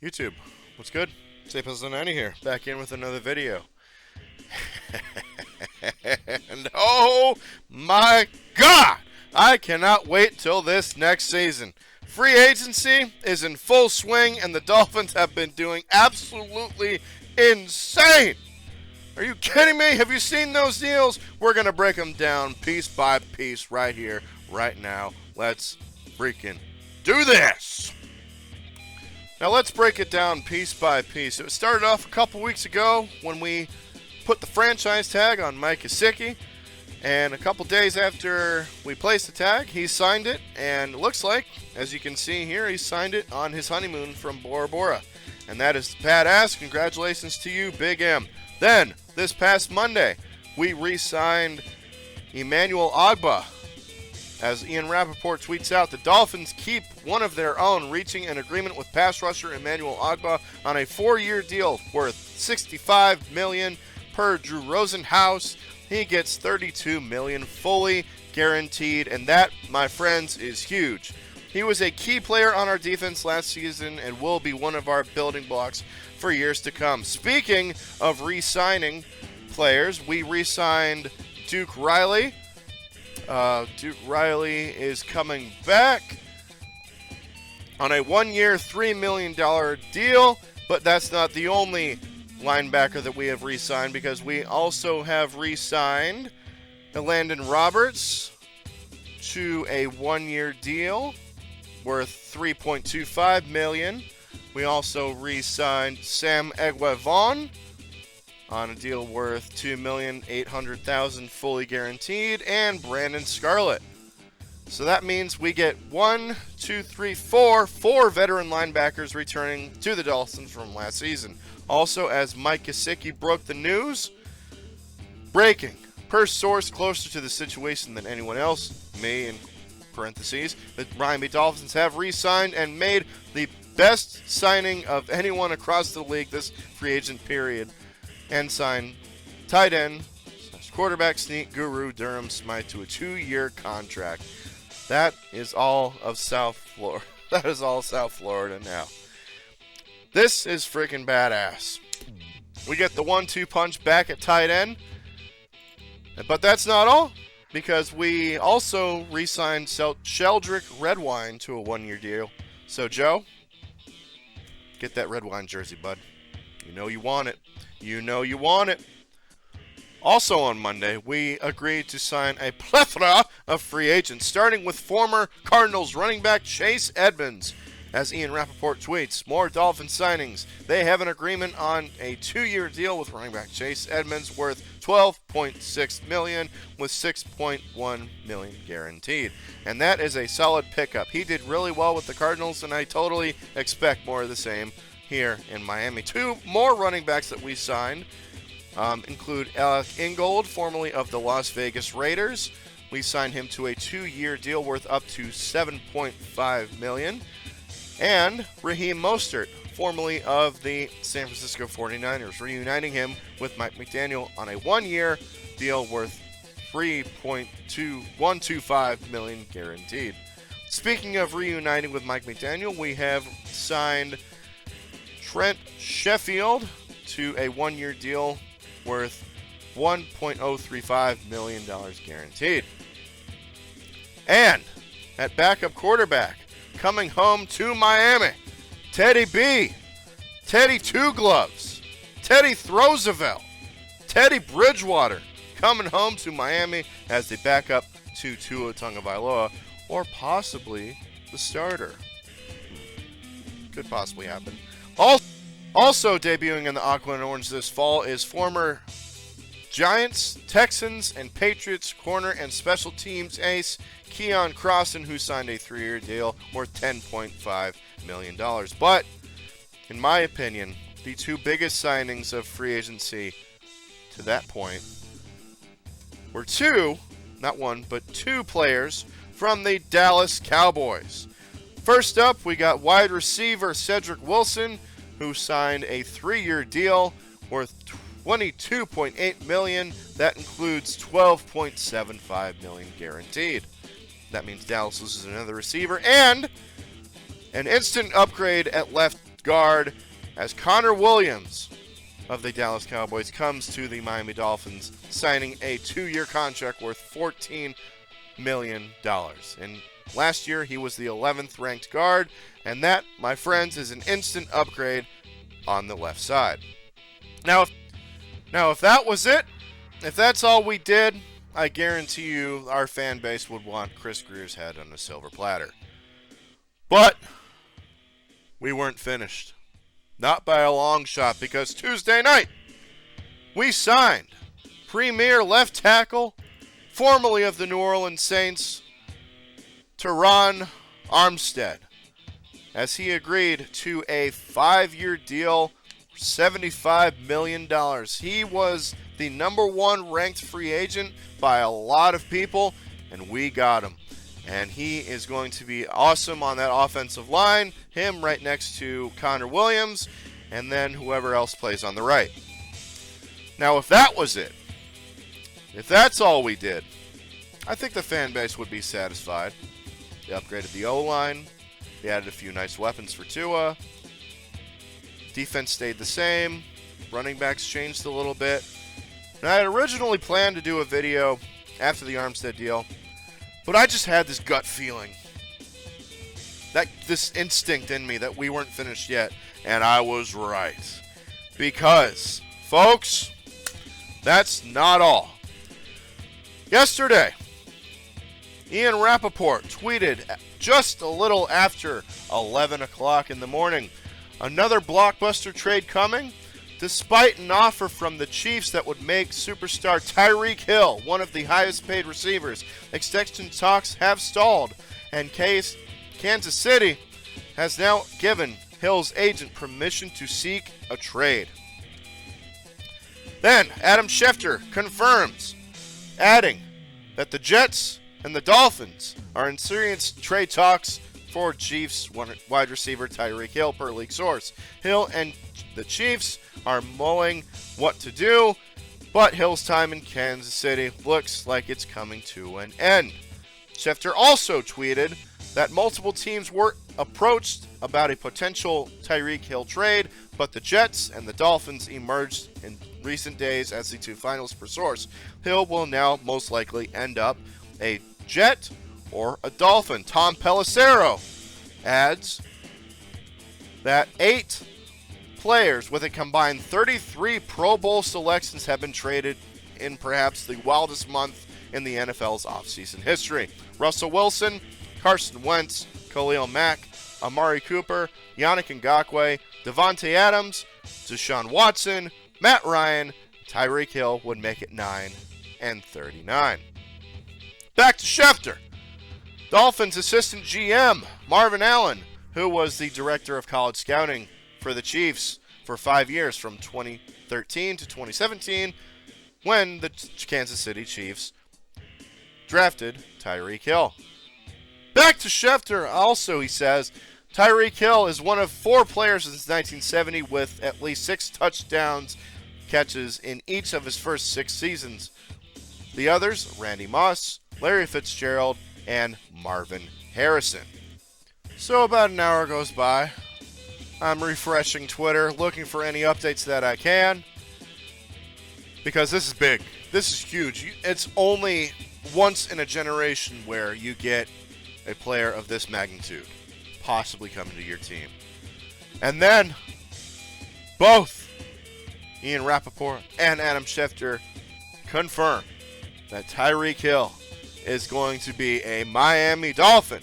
YouTube, what's good? Safe as Annie here, back in with another video. And oh my god! I cannot wait till this next season. Free agency is in full swing and the Dolphins have been doing absolutely insane. Are you kidding me? Have you seen those deals? We're going to break them down piece by piece right here, right now. Let's freaking do this! Now let's break it down piece by piece. It started off a couple weeks ago when we put the franchise tag on Mike McDaniel, and a couple days after we placed the tag, he signed it, and it looks like, as you can see here, he signed it on his honeymoon from Bora Bora. And that is badass. Congratulations to you, Big M. Then, this past Monday, we re-signed Emmanuel Ogbah. As Ian Rappaport tweets out, the Dolphins keep one of their own, reaching an agreement with pass rusher Emmanuel Ogbah on a 4-year deal worth $65 million per Drew Rosenhaus. He gets $32 million fully guaranteed, and that, my friends, is huge. He was a key player on our defense last season and will be one of our building blocks for years to come. Speaking of re-signing players, we re-signed Duke Riley. Duke Riley is coming back on a 1-year, $3 million deal, but that's not the only linebacker that we have re-signed, because we also have re-signed Landon Roberts to a 1-year deal worth $3.25 million. We also re-signed Sam Egwavon on a deal worth $2,800,000 fully guaranteed, and Brandon Scarlett. So that means we get 4 veteran linebackers returning to the Dolphins from last season. Also, as Mike McDaniel broke the news, breaking, per source closer to the situation than anyone else, me in parentheses, the Miami Dolphins have re-signed and made the best signing of anyone across the league this free agent period, and signed tight end / quarterback sneak guru Durham Smythe to a 2-year contract. That is all of South Florida. That is all South Florida now. This is freaking badass. We get the 1-2 punch back at tight end. But that's not all, because we also re-signed Sheldrick Redwine to a 1-year deal. So, Joe, get that Redwine jersey, bud. You know you want it. You know you want it. Also on Monday, we agreed to sign a plethora of free agents, starting with former Cardinals running back Chase Edmonds. As Ian Rappaport tweets, more Dolphin signings. They have an agreement on a 2-year deal with running back Chase Edmonds worth $12.6 million with $6.1 million guaranteed. And that is a solid pickup. He did really well with the Cardinals, and I totally expect more of the same here in Miami. 2 more running backs that we signed include Alec Ingold, formerly of the Las Vegas Raiders. We signed him to a 2-year deal worth up to $7.5 million. And Raheem Mostert, formerly of the San Francisco 49ers, reuniting him with Mike McDaniel on a 1-year deal worth $3.125 million guaranteed. Speaking of reuniting with Mike McDaniel, we have signed Trent Sheffield to a 1-year deal worth $1.035 million guaranteed. And at backup quarterback, coming home to Miami, Teddy B, Teddy Two Gloves, Teddy Roosevelt, Teddy Bridgewater, coming home to Miami as the backup to Tua Tagovailoa, or possibly the starter. Could possibly happen. Also debuting in the Aqua and Orange this fall is former Giants, Texans, and Patriots corner and special teams ace Keon Crossan, who signed a 3-year deal worth $10.5 million. But, in my opinion, the 2 biggest signings of free agency to that point were 2, not 1, but 2 players from the Dallas Cowboys. First up, we got wide receiver Cedric Wilson, who signed a 3-year deal worth $22.8 million. That includes $12.75 million guaranteed. That means Dallas loses another receiver and an instant upgrade at left guard as Connor Williams of the Dallas Cowboys comes to the Miami Dolphins, signing a 2-year contract worth $14 million. And last year, he was the 11th ranked guard, and that, my friends, is an instant upgrade on the left side. Now, if that was it, if that's all we did, I guarantee you our fan base would want Chris Grier's head on a silver platter. But we weren't finished. Not by a long shot, because Tuesday night, we signed premier left tackle, formerly of the New Orleans Saints, Teron Armstead, as he agreed to a 5-year deal, $75 million. He was the number 1 ranked free agent by a lot of people, and we got him. And he is going to be awesome on that offensive line, him right next to Connor Williams, and then whoever else plays on the right. Now, if that was it, if that's all we did, I think the fan base would be satisfied. They upgraded the O-line. They added a few nice weapons for Tua. Defense stayed the same. Running backs changed a little bit. And I had originally planned to do a video after the Armstead deal, but I just had this gut feeling, this instinct in me that we weren't finished yet, and I was right. Because, folks, that's not all. Yesterday, Ian Rappaport tweeted just a little after 11 o'clock in the morning, another blockbuster trade coming, despite an offer from the Chiefs that would make superstar Tyreek Hill one of the highest paid receivers. Extension talks have stalled, and Kansas City has now given Hill's agent permission to seek a trade. Then Adam Schefter confirms, adding that the Jets and the Dolphins are in serious trade talks for Chiefs wide receiver Tyreek Hill, per league source. Hill and the Chiefs are mulling what to do, but Hill's time in Kansas City looks like it's coming to an end. Schefter also tweeted that multiple teams were approached about a potential Tyreek Hill trade, but the Jets and the Dolphins emerged in recent days as the 2 finalists per source. Hill will now most likely end up a Jet or a Dolphin. Tom Pelissero adds that 8 players with a combined 33 Pro Bowl selections have been traded in perhaps the wildest month in the NFL's offseason history. Russell Wilson, Carson Wentz, Khalil Mack, Amari Cooper, Yannick Ngakoue, Devontae Adams, Deshaun Watson, Matt Ryan, Tyreek Hill would make it 9 and 39. Back to Schefter. Dolphins assistant GM Marvin Allen, who was the director of college scouting for the Chiefs for 5 years from 2013 to 2017, when the Kansas City Chiefs drafted Tyreek Hill. Back to Schefter also, he says, Tyreek Hill is one of 4 players since 1970 with at least 6 touchdowns catches in each of his first 6 seasons. The others, Randy Moss, Larry Fitzgerald, and Marvin Harrison. So about an hour goes by. I'm refreshing Twitter, looking for any updates that I can, because this is big. This is huge. It's only once in a generation where you get a player of this magnitude possibly coming to your team. And then both Ian Rappaport and Adam Schefter confirm that Tyreek Hill is going to be a Miami Dolphin.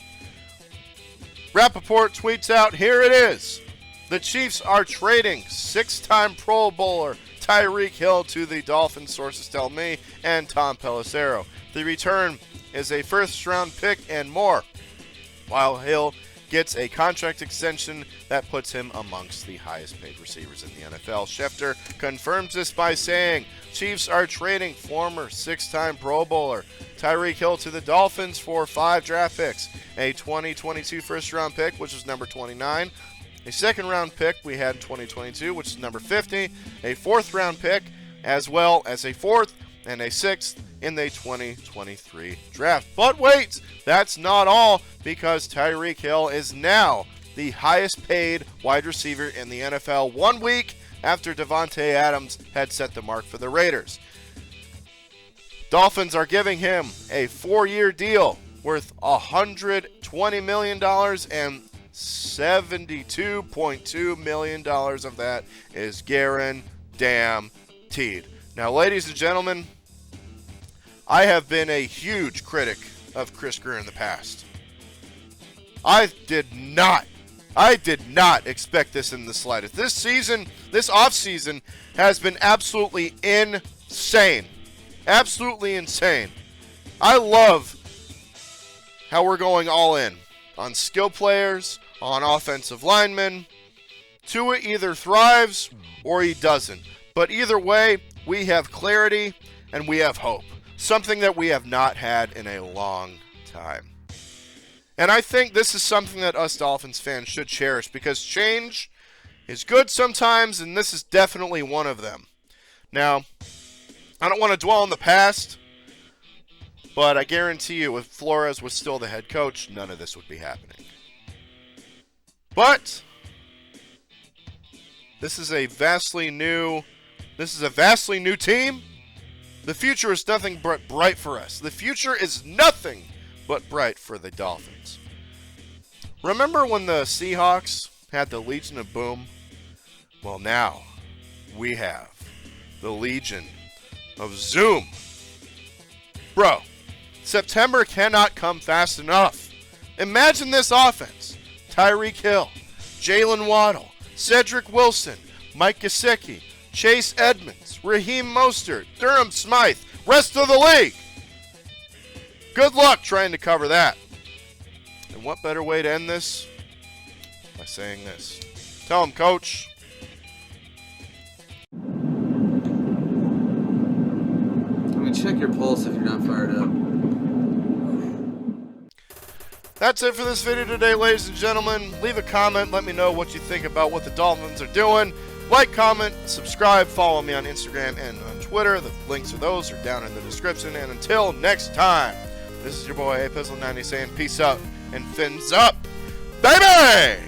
Rappaport tweets out, here it is. The Chiefs are trading 6-time Pro Bowler Tyreek Hill to the Dolphins, sources tell me, and Tom Pelissero. The return is a first-round pick and more, while Hill gets a contract extension that puts him amongst the highest-paid receivers in the NFL. Schefter confirms this by saying, Chiefs are trading former 6-time Pro Bowler Tyreek Hill to the Dolphins for 5 draft picks, a 2022 first-round pick, which is number 29, a second-round pick we had in 2022, which is number 50, a 4th-round pick, as well as a 4th and a 6th in the 2023 draft. But wait, that's not all, because Tyreek Hill is now the highest paid wide receiver in the NFL 1 week after Davante Adams had set the mark for the Raiders. Dolphins are giving him a 4-year deal worth $120 million, and $72.2 million of that is guaranteed. Now, ladies and gentlemen, I have been a huge critic of Chris Greer in the past. I did not expect this in the slightest. This offseason has been absolutely insane. Absolutely insane. I love how we're going all in on skill players, on offensive linemen. Tua either thrives or he doesn't. But either way, we have clarity and we have hope. Something that we have not had in a long time. And I think this is something that us Dolphins fans should cherish, because change is good sometimes, and this is definitely one of them. Now, I don't want to dwell on the past, but I guarantee you, if Flores was still the head coach, none of this would be happening. But this is a vastly new team. The future is nothing but bright for us. The future is nothing but bright for the Dolphins. Remember when the Seahawks had the Legion of Boom? Well, now we have the Legion of Zoom. Bro, September cannot come fast enough. Imagine this offense. Tyreek Hill, Jalen Waddle, Cedric Wilson, Mike Gesicki, Chase Edmonds, Raheem Mostert, Durham Smythe, rest of the league. Good luck trying to cover that. And what better way to end this? By saying this. Tell him, Coach. I mean, check your pulse if you're not fired up. That's it for this video today, ladies and gentlemen. Leave a comment. Let me know what you think about what the Dolphins are doing. Like, comment, subscribe, follow me on Instagram and on Twitter. The links to those are down in the description. And until next time, this is your boy, Pizzle90, saying peace out and fins up, baby!